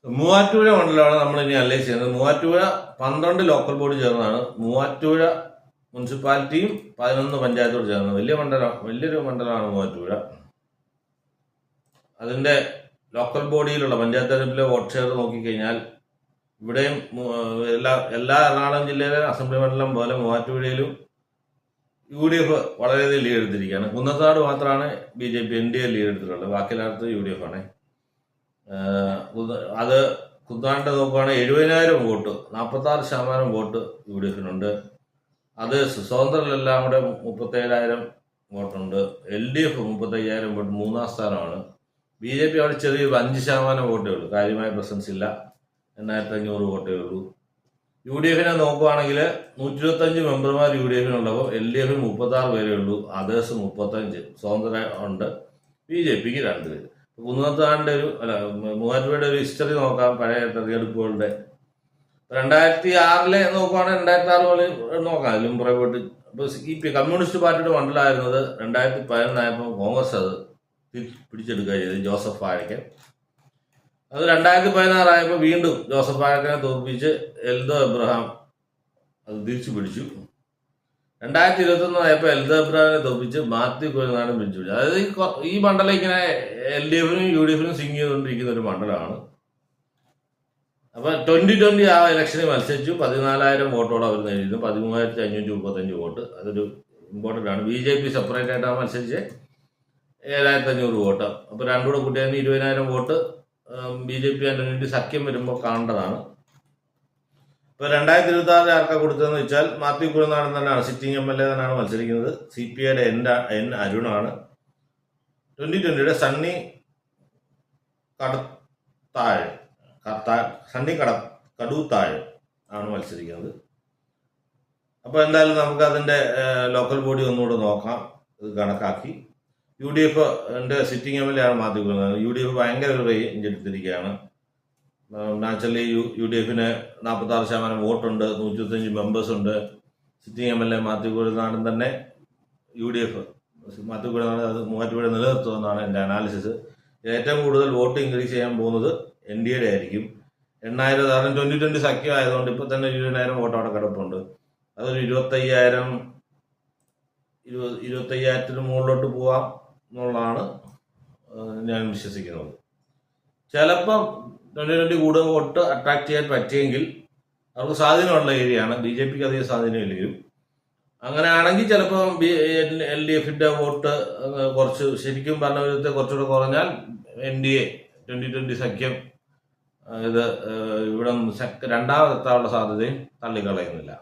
മൂവാറ്റുപുഴ മണ്ഡലമാണ് നമ്മൾ ഇനി അനലൈസ് ചെയ്യുന്നത്. മൂവാറ്റുപുഴ 12 ലോക്കൽ ബോഡി ചേർന്നാണ് മൂവാറ്റുപുഴ മുനിസിപ്പാലിറ്റിയും 11 പഞ്ചായത്തോട് ചേർന്നത്. വലിയൊരു മണ്ഡലമാണ് മൂവാറ്റുപുഴ. അതിന്റെ ലോക്കൽ ബോഡിയിലുള്ള പഞ്ചായത്ത് തെരഞ്ഞെടുപ്പിലെ വോട്ട് ഷെയർ നോക്കിക്കഴിഞ്ഞാൽ ഇവിടെയും എല്ലാ എറണാകുളം ജില്ലയിലെ അസംബ്ലി മണ്ഡലം പോലെ മൂവാറ്റുപുഴയിലും UDF വളരെയധികം ലീഡ് എടുത്തിരിക്കുകയാണ്. കുന്നത്താട് മാത്രമാണ് BJP NDA ലീഡ് എടുത്തിട്ടുള്ളത്. ബാക്കി എല്ലായിടത്തും UDF ആണ്. അത് കുന്നത്താണ്ട് നോക്കുകയാണെങ്കിൽ 70,000 വോട്ട്, 46% വോട്ട് UDFിനുണ്ട്. അത് സ്വതന്ത്രരെല്ലാം കൂടെ 37,000 വോട്ടുണ്ട്. LDF 35,000 വോട്ട്, 3-ാം സ്ഥാനമാണ്. BJP അവിടെ ചെറിയൊരു 5% വോട്ടേ ഉള്ളൂ, കാര്യമായ പ്രസൻസ് ഇല്ല, 8,500 വോട്ടേ ഉള്ളൂ. UDFിനെ നോക്കുകയാണെങ്കിൽ 125 മെമ്പർമാർ UDFിനുള്ളപ്പോൾ LDFിന് 36 പേരേ ഉള്ളൂ, അതേഴ്സ് 35, സ്വതന്ത്ര ഉണ്ട്. BJPക്ക് 2 പേര്. കുന്നത്താണ്ട് മൂവാറ്റുപുഴയുടെ ഒരു ഹിസ്റ്ററി നോക്കാം. പഴയ തെരഞ്ഞെടുപ്പുകളുടെ 2006 നോക്കുകയാണെങ്കിൽ 2006 പോലെ നോക്കാം. അതിലും പുറകോട്ട് ഇപ്പോൾ കമ്മ്യൂണിസ്റ്റ് പാർട്ടിയുടെ മണ്ഡലമായിരുന്നത് 2011 കോൺഗ്രസ് അത് പിടിച്ചെടുക്കുക ചെയ്ത് ജോസഫ് വാഴക്കൻ. അത് 2016 വീണ്ടും ജോസഫ് വാഴക്കനെ തോൽപ്പിച്ച് എൽദോ എബ്രഹാം അത് തിരിച്ചു പിടിച്ചു. 2021 എൽദോ എബ്രഹാമിനെ തോൽപ്പിച്ച് മാത്യു കുഴൽനാടൻ പിടിച്ചു. അതായത് ഈ മണ്ഡലം ഇങ്ങനെ LDFിനും UDFിനും സിങ് ചെയ്തുകൊണ്ടിരിക്കുന്ന ഒരു മണ്ഡലമാണ്. അപ്പൊ 2020 ആ ഇലക്ഷനിൽ മത്സരിച്ചു. 14,000 വോട്ടോടെ അവർ നേടിയിരുന്നു, 13,535 വോട്ട്. അതൊരു ഇമ്പോർട്ടൻ്റ് ആണ്. BJP സെപ്പറേറ്റ് ആയിട്ടാണ് മത്സരിച്ച് 7,500 വോട്ട്. അപ്പൊ രണ്ടും കൂടെ കൂട്ടിയതിന് 20,000 വോട്ട് BJP ആൻഡ് സഖ്യം വരുമ്പോൾ കാണേണ്ടതാണ്. ഇപ്പൊ 2026 ആർക്കാ കൊടുത്തതെന്ന് വെച്ചാൽ മാത്യു കുഴൽനാടൻ തന്നെയാണ്, സിറ്റിംഗ് MLA തന്നെയാണ് മത്സരിക്കുന്നത്. CPIയുടെ N അരുണാണ്. 2020 സണ്ണി കടൂത്താഴ് ആണ് മത്സരിക്കുന്നത്. അപ്പൊ എന്തായാലും നമുക്ക് അതിന്റെ ലോക്കൽ ബോഡി ഒന്നുകൂടെ നോക്കാം. ഇത് കണക്കാക്കി UDFന്റെ സിറ്റിംഗ് MLA ആണ് മാത്യു കുഴൽനാടൻ. UDF ഭയങ്കര ഒരു റേഞ്ച് എടുത്തിരിക്കുകയാണ്. നാച്ചുറലി UDFിന് 46% വോട്ടുണ്ട്, 125 മെമ്പേഴ്സ് ഉണ്ട്. സിറ്റിംഗ് MLA മാത്യു കുഴൽനാടൻ തന്നെ. UDF മാത്യു കുഴൽനാടൻ അത് മൂവാറ്റുപുഴ നിലനിർത്തുമെന്നാണ് എൻ്റെ അനാലിസിസ്. ഏറ്റവും കൂടുതൽ വോട്ട് ഇൻക്രീസ് ചെയ്യാൻ പോകുന്നത് NDAയുടെ ആയിരിക്കും. 8,000, കാരണം 2020 സഖ്യം ആയതുകൊണ്ട് ഇപ്പൊ തന്നെ 20,000 വോട്ട് അവിടെ കിടപ്പുണ്ട്. അതൊരു 25,000 മുകളിലോട്ട് പോവാം എന്നുള്ളതാണ് ഞാൻ വിശ്വസിക്കുന്നത്. ചിലപ്പം 2020 കൂടുതൽ വോട്ട് അട്രാക്ട് ചെയ്യാൻ പറ്റിയെങ്കിൽ അവർക്ക് സ്വാധീനമുള്ള ഏരിയയാണ്. BJPക്ക് അധികം സ്വാധീനമില്ലെങ്കിലും അങ്ങനെയാണെങ്കിൽ ചിലപ്പോൾ LDFിന്റെ വോട്ട് കുറച്ച് ശരിക്കും പറഞ്ഞ വിധത്തെ കുറച്ചുകൂടെ കുറഞ്ഞാൽ NDA 2020 സഖ്യം ഇത് ഇവിടെ രണ്ടാമതെത്താനുള്ള സാധ്യതയും തള്ളിക്കളയുന്നില്ല.